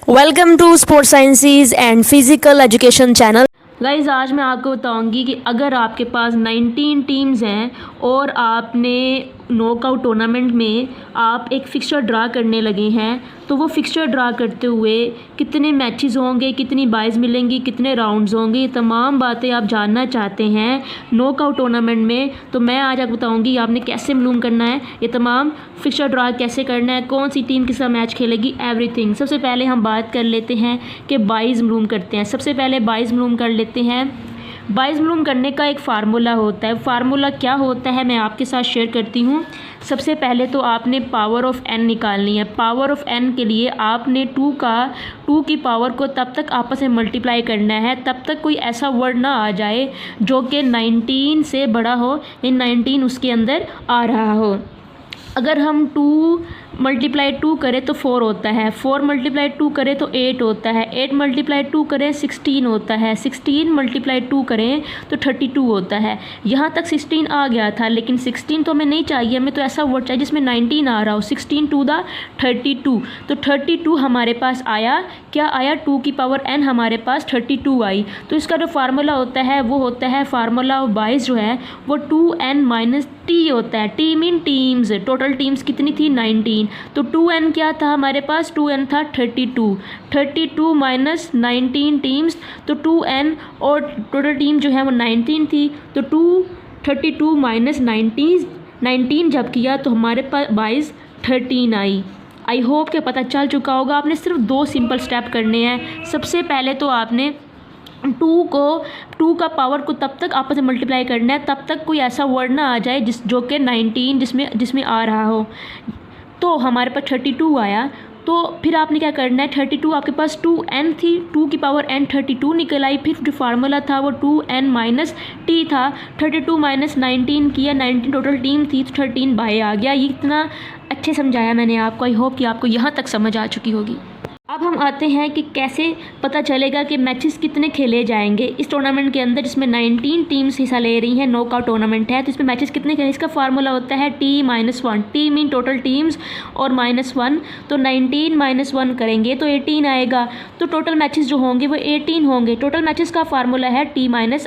Welcome to sports sciences and physical education channel. Guys आज मैं आपको बताऊंगी कि अगर आपके पास 19 टीम्स हैं और आपने नॉकआउट टूर्नामेंट में आप एक फिक्सचर ड्रा करने लगे हैं, तो वो फिक्सचर ड्रा करते हुए कितने मैचेस होंगे, कितनी बाइज मिलेंगी, कितने राउंड्स होंगे, ये तमाम बातें आप जानना चाहते हैं नॉकआउट टूर्नामेंट में। तो मैं आज आपको बताऊंगी आपने कैसे मालूम करना है, ये तमाम फिक्सचर ड्रा कैसे करना है, कौन सी टीम के साथ मैच खेलेगी, एवरीथिंग। सबसे पहले हम बात कर लेते हैं कि बाइज मालूम करते हैं। सबसे पहले बाइज मालूम कर लेते हैं। बाइज मालूम करने का एक फार्मूला होता है। फार्मूला क्या होता है मैं आपके साथ शेयर करती हूँ। सबसे पहले तो आपने पावर ऑफ n निकालनी है। पावर ऑफ n के लिए आपने 2 की पावर को तब तक आपस में मल्टीप्लाई करना है तब तक कोई ऐसा वर्ड ना आ जाए जो कि 19 से बड़ा हो या 19 उसके अंदर आ रहा हो। अगर हम 2 मल्टीप्लाई 2 करें तो 4 होता है, 4 मल्टीप्लाई 2 करें तो 8 होता है, 8 मल्टीप्लाई 2 करें 16 होता है, 16 मल्टीप्लाई 2 करें तो 32 होता है। यहाँ तक 16 आ गया था, लेकिन 16 तो हमें नहीं चाहिए, हमें तो ऐसा वर्ड चाहिए जिसमें 19 आ रहा हो। 16 टू द 32, तो 32 हमारे पास आया। क्या आया? 2 की पावर n हमारे पास 32 आई। तो इसका जो फार्मूला होता है वो होता है, फार्मूला ऑफ बाइज जो है वो 2n - t होता है। T mean teams, total teams कितनी थी? 19। तो 2n क्या था हमारे पास? 2n था 32। 32 - 19 टीम्स, तो 2n और टोटल टीम जो है वो 19 थी। तो 32 - 19 जब किया तो हमारे पास बाइज 13 आई। आई होप कि पता चल चुका होगा। आपने सिर्फ 2 सिंपल स्टेप करने हैं। सबसे पहले तो आपने 2 का पावर को तब तक आपस में मल्टीप्लाई करना है तब तक कोई ऐसा वर्ड ना आ जाए जो कि 19 जिसमें आ रहा हो। तो हमारे पास 32 आया। तो फिर आपने क्या करना है, 32 आपके पास 2n थी, 2 की पावर n 32 निकल आई। फिर जो फार्मूला था वो 2n - t था। 32 - 19 किया, 19 टोटल टीम थी तो 13 बाय आ गया। ये इतना अच्छे समझाया मैंने आपको। आई होप कि आपको यहाँ तक समझ आ चुकी होगी। अब हम आते हैं कि कैसे पता चलेगा कि मैचेस कितने खेले जाएंगे इस टूर्नामेंट के अंदर जिसमें 19 टीम्स हिस्सा ले रही हैं। नॉकआउट टूर्नामेंट है तो इसमें मैचेस कितने खेले, इसका फार्मूला होता है t-1। t mean total teams और -1, तो 19 - 1 करेंगे तो 18 आएगा। तो टोटल मैचेस जो होंगे वो 18 होंगे। टोटल मैचेस का फार्मूला है t-1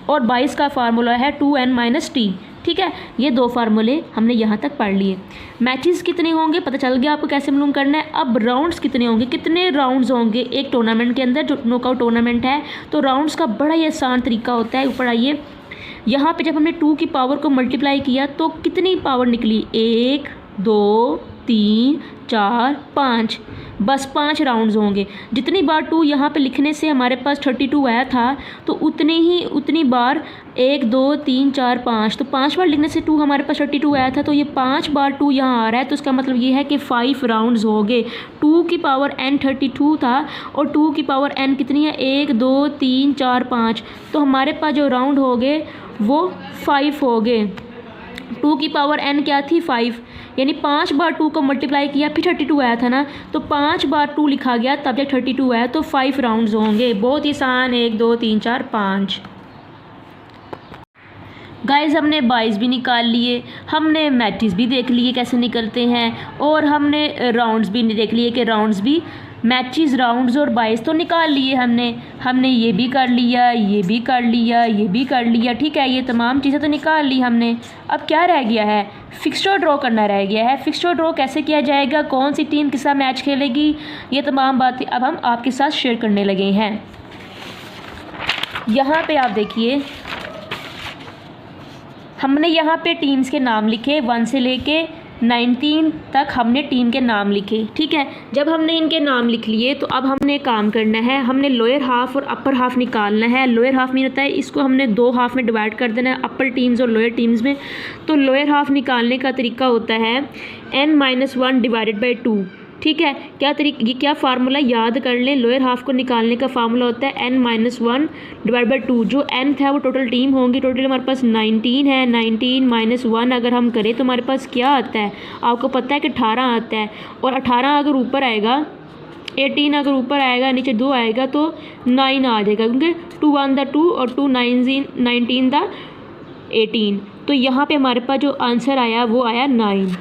और 22 का फार्मूला है 2n - t। ठीक है, ये 2 फार्मूले हमने यहाँ तक पढ़ लिए। मैचेस कितने होंगे पता चल गया आपको कैसे मालूम करना है। अब राउंड्स कितने होंगे, कितने राउंड्स होंगे एक टूर्नामेंट के अंदर जो नॉकआउट टूर्नामेंट है। तो राउंड्स का बड़ा ही आसान तरीका होता है। ऊपर आइए, यहाँ पे जब हमने 2 की पावर को मल्टीप्लाई किया तो कितनी पावर निकली? 1 2 3 4 5, बस 5 राउंड्स होंगे। जितनी बार 2 यहाँ पे लिखने से हमारे पास 32 आया था तो उतनी बार 1 2 3 4 5, तो 5 बार लिखने से 2 हमारे पास 32 आया था। तो ये 5 बार 2 यहाँ आ रहा है तो इसका मतलब ये है कि 5 राउंड्स हो गए। 2 की पावर n 32 था और 2 की पावर n कितनी है? 1 2 3 4 5, तो हमारे पास जो राउंड हो गए वो 5 हो गए। 2 की पावर n क्या थी? 5, यानी 5 बार 2 को मल्टीप्लाई किया फिर 32 आया था ना, तो 5 बार 2 लिखा गया तब जब 32 आया, तो 5 राउंड्स होंगे। बहुत ही आसान, 1 2 3 4 5। गाइस हमने बाइज भी निकाल लिए, हमने मैचेस भी देख लिए कैसे निकलते हैं, और हमने राउंड्स भी देख लिए कि राउंड्स भी, मैचेस राउंड्स और बाइज तो निकाल लिए हमने ये भी कर लिया, ये भी कर लिया, ये भी कर लिया। ठीक है, ये तमाम चीज़ें तो निकाल ली हमने। अब क्या रह गया है? फिक्सचर ड्रॉ करना रह गया है। फिक्सचर ड्रॉ कैसे किया जाएगा, कौन सी टीम के साथ मैच खेलेगी, ये तमाम बातें अब हम आपके साथ शेयर करने लगे हैं। यहाँ पे आप देखिए, हमने यहाँ पे टीम्स के नाम लिखे 1 से लेके 19 तक हमने टीम के नाम लिखे। ठीक है, जब हमने इनके नाम लिख लिए तो अब हमने काम करना है, हमने लोअर हाफ और अपर हाफ निकालना है। लोअर हाफ में होता है, इसको हमने 2 हाफ में डिवाइड कर देना है, अपर टीम्स और लोअर टीम्स में। तो लोअर हाफ निकालने का तरीका होता है n - 1 / 2। ठीक है, ये क्या फार्मूला याद कर लें। लोअर हाफ को निकालने का फार्मूला होता है n - 1 / 2। जो n था वो टोटल टीम होंगी। टोटल हमारे पास 19 है। 19 - 1 अगर हम करें तो हमारे पास क्या आता है? आपको पता है कि 18 आता है, और 18 अगर ऊपर आएगा, 18 अगर ऊपर आएगा, नीचे 2 आएगा तो 9 आ जाएगा, क्योंकि 2 1 द 2 और 2 19 द 18। तो यहाँ पे हमारे पास जो आंसर आया वो आया 9।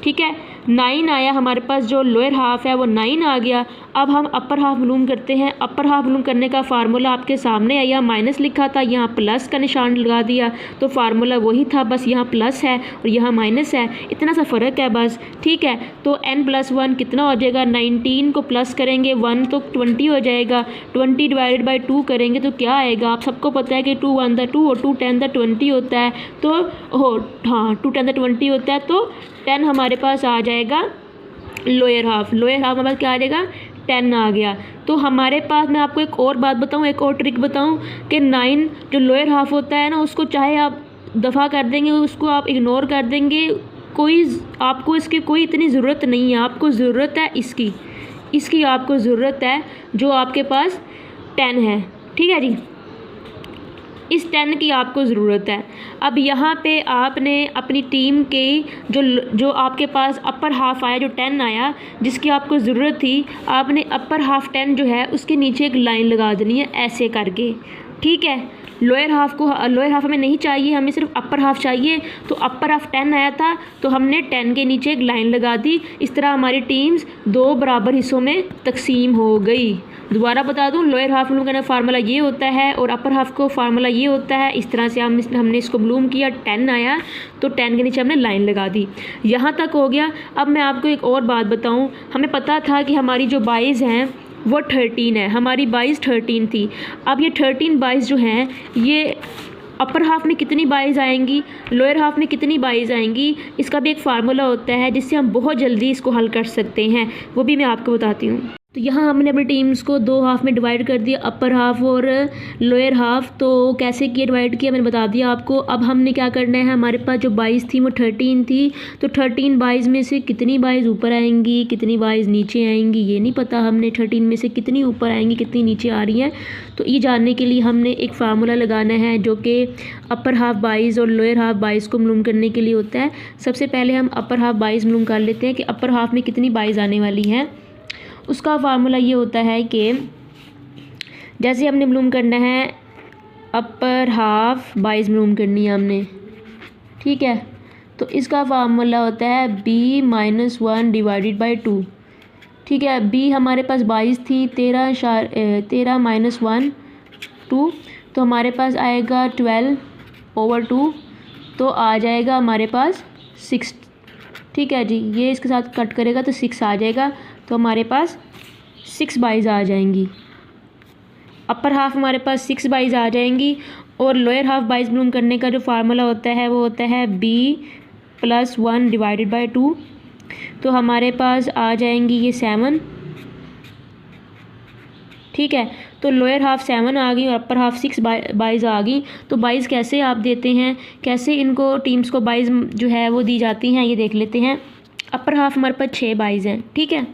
ठीक है, 9 आया हमारे पास, जो लोअर हाफ है वो 9 आ गया। अब हम अपर हाफ मालूम करते हैं। अपर हाफ मालूम करने का फार्मूला आपके सामने है, यहाँ माइनस लिखा था, यहाँ प्लस का निशान लगा दिया, तो फार्मूला वही था, बस यहाँ प्लस है और यहाँ माइनस है, इतना सा फ़र्क है बस। ठीक है, तो n+1 कितना हो जाएगा, 19 को प्लस करेंगे 1 तो 20 हो जाएगा, 20 डिवाइडेड बाई 2 करेंगे तो क्या आएगा, आप सबको पता है कि 2 1 2 और 2 10 20 होता है, तो हाँ 2 10 20 होता है, तो 10 हमारे पास आ जाएगा लोअर हाफ। लोअर हाफ हमारे पास क्या आ जाएगा, 10 आ गया। तो हमारे पास, मैं आपको एक और बात बताऊं, एक और ट्रिक बताऊं कि 9 जो लोअर हाफ होता है ना, उसको चाहे आप दफ़ा कर देंगे, उसको आप इग्नोर कर देंगे, कोई आपको इसकी कोई इतनी ज़रूरत नहीं है, आपको ज़रूरत है इसकी आपको ज़रूरत है जो आपके पास 10 है। ठीक है जी, इस 10 की आपको ज़रूरत है। अब यहाँ पे आपने अपनी टीम के जो आपके पास अपर हाफ आया, जो 10 आया जिसकी आपको ज़रूरत थी, आपने अपर हाफ 10 जो है उसके नीचे एक लाइन लगा देनी है ऐसे करके। ठीक है, लोअर हाफ हमें नहीं चाहिए, हमें सिर्फ अपर हाफ चाहिए। तो अपर हाफ 10 आया था तो हमने 10 के नीचे एक लाइन लगा दी। इस तरह हमारी टीम्स 2 बराबर हिस्सों में तकसीम हो गई। दोबारा बता दूं, लोअर हाफ मालूम करने का फार्मूला ये होता है और अपर हाफ को फार्मूला ये होता है। इस तरह से हमने इसको मालूम किया, 10 आया तो 10 के नीचे हमने लाइन लगा दी। यहाँ तक हो गया। अब मैं आपको एक और बात बताऊँ, हमें पता था कि हमारी जो 22 हैं वो 13 है, हमारी 22 13 थी। अब ये 13 22 जो हैं, ये अपर हाफ में कितनी 22 आएंगी, लोअर हाफ में कितनी 22 आएंगी, इसका भी एक फार्मूला होता है जिससे हम बहुत जल्दी इसको हल कर सकते हैं, वो भी मैं आपको बताती हूँ। तो यहाँ हमने अपनी टीम्स को 2 हाफ में डिवाइड कर दिया, अपर हाफ और लोअर हाफ। तो कैसे किया, डिवाइड किया, मैंने बता दिया आपको। अब हमने क्या करना है, हमारे पास जो 22 थी वो 13 थी, तो 13 22 में से कितनी 22 ऊपर आएंगी, कितनी 22 नीचे आएंगी, ये नहीं पता हमने। 13 में से कितनी ऊपर आएंगी, कितनी नीचे आ रही हैं, तो ये जानने के लिए हमने एक फार्मूला लगाना है जो कि अपर हाफ 22 और लोअर हाफ 22 को मालूम करने के लिए होता है। सबसे पहले हम अपर हाफ 22 मालूम कर लेते हैं कि अपर हाफ में कितनी 22 आने वाली हैं। उसका फार्मूला ये होता है कि जैसे हमने मालूम करना है, अपर हाफ 22 मालूम करनी है हमने। ठीक है, तो इसका फार्मूला होता है b-1 डिवाइडेड बाई 2। ठीक है, b हमारे पास 22 थी, 13 माइनस 1 2, तो हमारे पास आएगा 12/2, तो आ जाएगा हमारे पास 6। ठीक है जी, ये इसके साथ कट करेगा तो 6 आ जाएगा, तो हमारे पास 6 22 आ जाएंगी। अपर हाफ हमारे पास 6 22 आ जाएंगी। और लोअर हाफ 22 मालूम करने का जो फार्मूला होता है वो होता है b+1 डिवाइडेड बाई 2, तो हमारे पास आ जाएंगी ये 7। ठीक है, तो लोअर हाफ 7 आ गई और अपर हाफ 6 22 आ गई। तो 22 कैसे आप देते हैं, कैसे इनको टीम्स को 22 जो है वो दी जाती हैं, ये देख लेते हैं। अपर हाफ हमारे पास 6 22 हैं। ठीक है,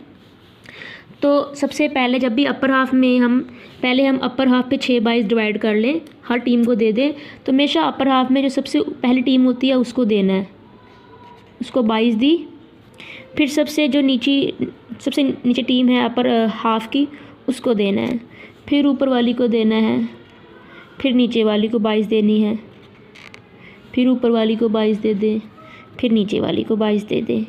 तो सबसे पहले जब भी अपर हाफ में हम अपर हाफ पे 6 22 डिवाइड कर लें, हर टीम को दे दें, तो हमेशा अपर हाफ में जो सबसे पहली टीम होती है उसको देना है, उसको 22 दी। फिर सबसे नीचे टीम है अपर हाफ की, उसको देना है। फिर ऊपर वाली को देना है, फिर नीचे वाली को 22 देनी है, फिर ऊपर वाली को 22 दे दें, फिर नीचे वाली को 22 दे दें।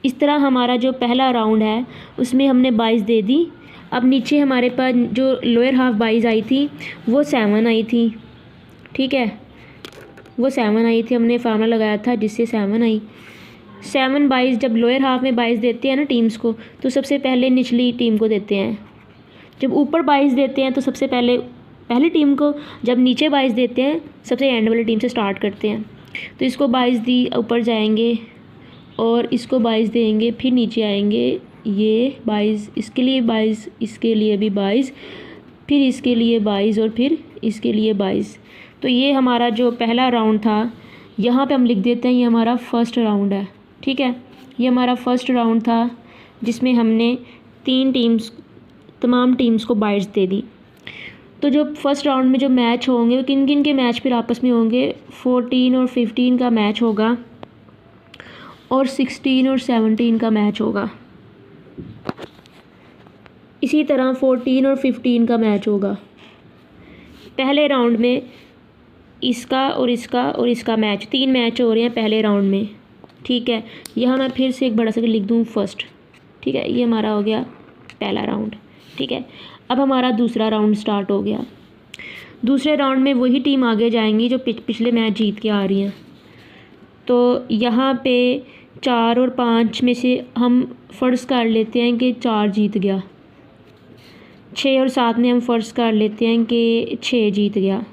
इस तरह हमारा जो पहला राउंड है उसमें हमने 22 दे दी। अब नीचे हमारे पास जो लोअर हाफ 22 आई थी वो 7 आई थी। ठीक है, वो 7 आई थी, हमने फार्मूला लगाया था जिससे 7 आई। 7 22 जब लोअर हाफ में 22 देते हैं ना टीम्स को, तो सबसे पहले निचली टीम को देते हैं। जब ऊपर 22 देते हैं तो सबसे पहले पहली टीम को, जब नीचे 22 देते हैं सबसे एंड वाली टीम से स्टार्ट करते हैं। तो इसको 22 दी, ऊपर जाएंगे और इसको 22 देंगे, फिर नीचे आएंगे, ये 22, इसके लिए 22, इसके लिए भी 22, फिर इसके लिए 22 और फिर इसके लिए 22। तो ये हमारा जो पहला राउंड था, यहाँ पे हम लिख देते हैं ये हमारा फर्स्ट राउंड है। ठीक है, ये हमारा फर्स्ट राउंड था जिसमें हमने तमाम टीम्स को 22 दे दी। तो जो फर्स्ट राउंड में जो मैच होंगे वो किन किन के मैच फिर आपस में होंगे, 14 और 15 का मैच होगा और 16 और 17 का मैच होगा। इसी तरह 14 और 15 का मैच होगा। पहले राउंड में इसका और इसका और इसका मैच, 3 मैच हो रहे हैं पहले राउंड में। ठीक है, यहाँ मैं फिर से एक बड़ा सा लिख दूँ फर्स्ट। ठीक है, ये हमारा हो गया पहला राउंड। ठीक है, अब हमारा दूसरा राउंड स्टार्ट हो गया। दूसरे राउंड में वही टीम आगे जाएंगी जो पिछले मैच जीत के आ रही हैं। तो यहाँ पे 4 और 5 में से हम फ़र्ज़ कर लेते हैं कि 4 जीत गया। 6 और 7 में हम फ़र्ज़ कर लेते हैं कि 6 जीत गया।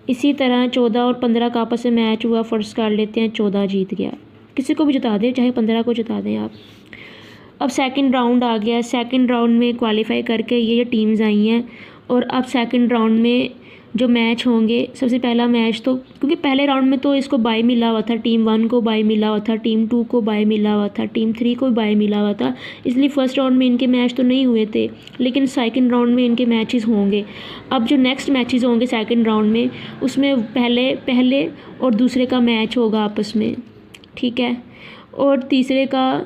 इसी तरह 14 और 15 का आपस में मैच हुआ, फ़र्ज़ कर लेते हैं 14 जीत गया। किसी को भी जिता दें, चाहे 15 को जिता दें आप। अब सेकंड राउंड आ गया। सेकंड राउंड में क्वालिफाई करके ये टीम्स आई हैं और अब सेकंड राउंड में जो मैच होंगे, सबसे पहला मैच तो क्योंकि पहले राउंड में तो इसको बाय मिला हुआ था, टीम 1 को बाय मिला हुआ था, टीम 2 को बाय मिला हुआ था, टीम 3 को भी बाय मिला हुआ था, इसलिए फ़र्स्ट राउंड में इनके मैच तो नहीं हुए थे, लेकिन सेकंड राउंड में इनके मैचेस होंगे। अब जो नेक्स्ट मैचेस होंगे सेकंड राउंड में, उसमें पहले और दूसरे का मैच होगा आपस में। ठीक है, और तीसरे का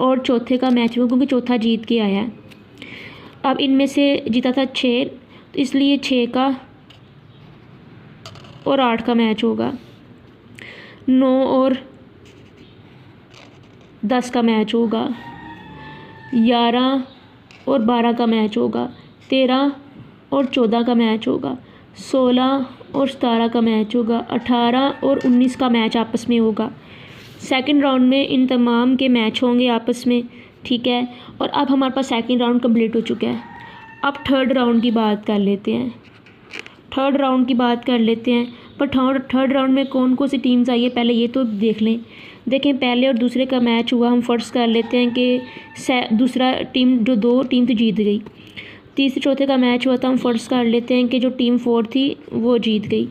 और चौथे का मैच होगा क्योंकि चौथा जीत के आया है। अब इनमें से जीता था 6, तो इसलिए 6 का और 8 का मैच होगा। 9 और 10 का मैच होगा। 11 और 12 का मैच होगा। 13 और 14 का मैच होगा। 16 और 17 का मैच होगा। 18 और 19 का मैच आपस में होगा। सेकंड राउंड में इन तमाम के मैच होंगे आपस में। ठीक है, और अब हमारे पास सेकंड राउंड कंप्लीट हो चुका है। अब थर्ड राउंड की बात कर लेते हैं। पर थर्ड राउंड में कौन कौन सी टीम्स आई है पहले ये तो देख लें। देखें, पहले और दूसरे का मैच हुआ, हम फ़र्ज़ कर लेते हैं कि दूसरा टीम जो 2 टीम तो जीत गई। तीसरे चौथे का मैच हुआ था, हम फ़र्ज़ कर लेते हैं कि जो टीम 4 थी वो जीत गई।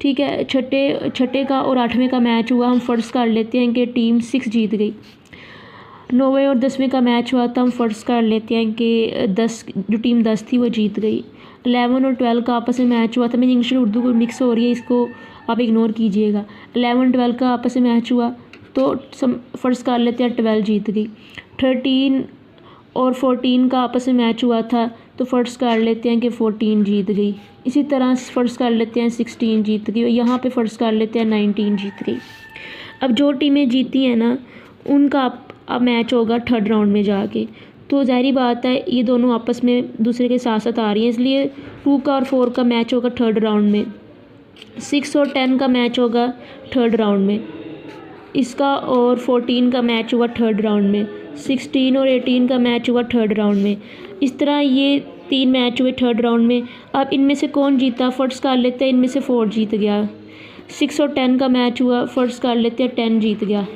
ठीक है, छठे का और 8वें का मैच हुआ, हम फ़र्ज़ कर लेते हैं कि टीम 6 जीत गई। 9वें और 10वें का मैच हुआ था, हम फ़र्ज़ कर लेते हैं कि जो टीम 10 थी वो जीत गई। 11 और 12 का आपस में मैच हुआ था, मेरी इंग्लिश और उर्दू को मिक्स हो रही है, इसको आप इग्नोर कीजिएगा। 11 12 का आपस में मैच हुआ तो फ़र्ज़ कर लेते हैं 12 जीत गई। 13 और 14 का आपस में मैच हुआ था तो फ़र्ज़ कर लेते हैं कि 14 जीत गई। इसी तरह फ़र्ज़ कर लेते हैं 16 जीत गई और यहाँ पे फ़र्ज़ कर लेते हैं 19 जीत गई। अब जो टीमें जीती हैं ना, उनका अब मैच होगा थर्ड राउंड में जाके। तो ज़ाहिर बात है ये दोनों आपस में दूसरे के साथ साथ आ रही हैं, इसलिए 2 का और 4 का मैच होगा थर्ड राउंड में। 6 और 10 का मैच होगा थर्ड राउंड में। इसका और 14 का मैच हुआ थर्ड राउंड में। 16 और 18 का मैच हुआ थर्ड राउंड में। इस तरह ये 3 मैच हुए थर्ड राउंड में। अब इनमें से कौन जीता, फ़र्ज़ कर लेते हैं इनमें से 4 जीत गया। 6 और 10 का मैच हुआ, फ़र्ज़ कर लेते हैं 10 जीत गया।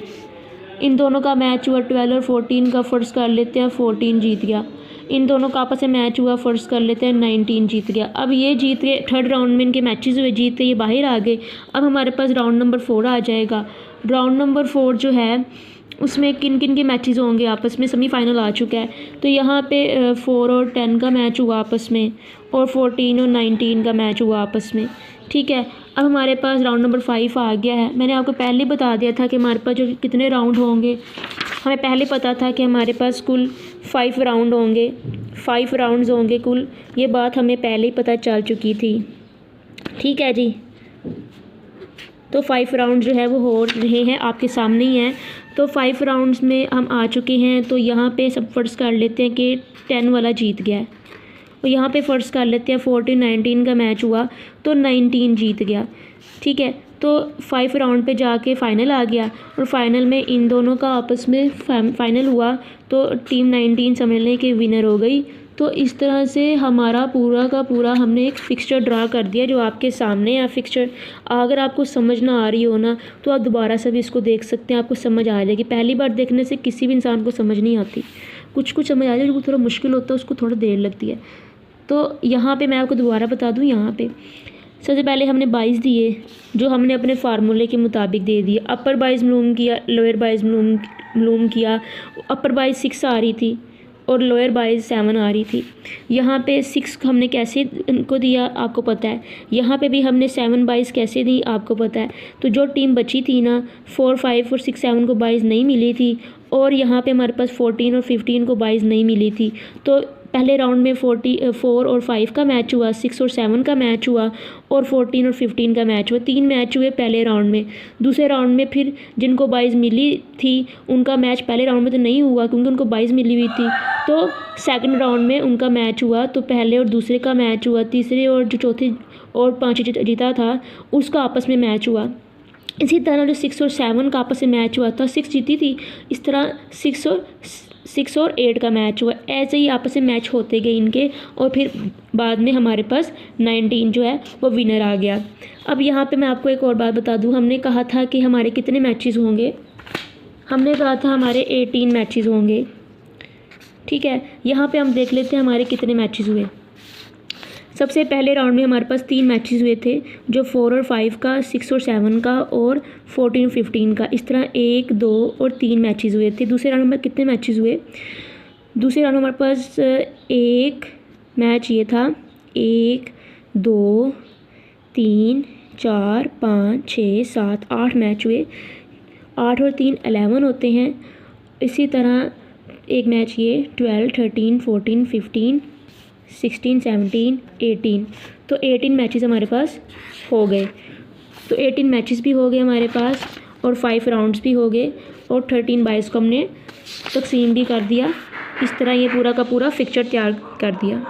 इन दोनों का मैच हुआ 12 और 14 का, फ़र्ज़ कर लेते हैं 14 जीत गया। इन दोनों का आपस में मैच हुआ, फ़र्ज़ कर लेते हैं 19 जीत गया। अब ये जीत गए, थर्ड राउंड में इनके मैचेस हुए, जीत के ये बाहर आ गए। अब हमारे पास राउंड नंबर 4 आ जाएगा। राउंड नंबर 4 जो है उसमें किन किन के मैचेस होंगे आपस में, सेमीफाइनल आ चुका है। तो यहाँ पे 4 और 10 का मैच हुआ आपस में और 14 और 19 का मैच हुआ आपस में। ठीक है, अब हमारे पास राउंड नंबर 5 आ गया है। मैंने आपको पहले बता दिया था कि हमारे पास जो कितने राउंड होंगे, हमें पहले पता था कि हमारे पास कुल 5 राउंड होंगे, 5 राउंड्स होंगे कुल। ये बात हमें पहले ही पता चल चुकी थी। ठीक है जी, तो 5 राउंड जो है वो हो रहे हैं, आपके सामने ही हैं। तो 5 राउंड्स में हम आ चुके हैं। तो यहाँ पे सब फ़र्ज़ कर लेते हैं कि 10 वाला जीत गया है और यहाँ पे फ़र्ज़ कर लेते हैं 14-19 का मैच हुआ तो 19 जीत गया। ठीक है, तो 5 राउंड पे जाके फ़ाइनल आ गया और फाइनल में इन दोनों का आपस में फ़ाइनल हुआ तो टीम 19 समझ लें कि विनर हो गई। तो इस तरह से हमारा पूरा का पूरा हमने एक फ़िक्सचर ड्रा कर दिया जो आपके सामने है फ़िक्सचर। अगर आपको समझ ना आ रही हो ना तो आप दोबारा से भी इसको देख सकते हैं, आपको समझ आ जाएगी। पहली बार देखने से किसी भी इंसान को समझ नहीं आती, कुछ समझ आ जाए, जो थोड़ा मुश्किल होता है उसको थोड़ा देर लगती है। तो यहाँ पे मैं आपको दोबारा बता दूँ, यहाँ पे सबसे पहले हमने 22 दिए जो हमने अपने फार्मूले के मुताबिक दे दिए। अपर बाइज मलूम किया, लोअर बाइज मलूम किया। अपर बाइज 6 आ रही थी और लोअर बाइज 7 आ रही थी। यहाँ पे 6 हमने कैसे इनको दिया आपको पता है, यहाँ पे भी हमने 7 बाइज कैसे दी आपको पता है। तो जो टीम बची थी ना 4, 5 और 6, 7 को बाइज नहीं मिली थी और यहाँ पे हमारे पास 14 और 15 को बाइज़ नहीं मिली थी। तो पहले राउंड में 4 और 5 का मैच हुआ, 6 और 7 का मैच हुआ और 14 और 15 का मैच हुआ। 3 मैच हुए पहले राउंड में। दूसरे राउंड में फिर जिनको बाइज़ मिली थी उनका मैच पहले राउंड में तो नहीं हुआ क्योंकि उनको बाइज़ मिली हुई थी। तो सेकंड राउंड में उनका मैच हुआ, तो पहले और दूसरे का मैच हुआ, तीसरे और जो चौथी और पाँचवीं जीता था उसका आपस में मैच हुआ। इसी तरह जो 6 और 7 का आपस में मैच हुआ था, 6 जीती थी, इस तरह 6 और 8 का मैच हुआ। ऐसे ही आपस में मैच होते गए इनके और फिर बाद में हमारे पास 19 जो है वो विनर आ गया। अब यहाँ पे मैं आपको एक और बात बता दूँ, हमने कहा था कि हमारे कितने मैचेस होंगे, हमने कहा था हमारे 18 मैचेस होंगे। ठीक है, यहाँ पे हम देख लेते हैं हमारे कितने मैचेस हुए। सबसे पहले राउंड में हमारे पास 3 मैचेस हुए थे, जो 4 और 5 का, 6 और 7 का और 14 और 15 का। इस तरह 1, 2 और 3 मैचेस हुए थे। दूसरे राउंड में कितने मैचेस हुए? दूसरे राउंड में हमारे पास एक मैच ये था, 1, 2, 3, 4, 5, 6, 7, 8 मैच हुए। 8 और 3 11 होते हैं। इसी तरह एक मैच ये 12, 13, 14, 15, 16, 17, 18। तो 18 मैचेस हमारे पास हो गए। तो 18 मैचेस भी हो गए हमारे पास और 5 राउंड्स भी हो गए और 13 बाइस को हमने तकसीम भी कर दिया। इस तरह ये पूरा का पूरा फिक्चर तैयार कर दिया।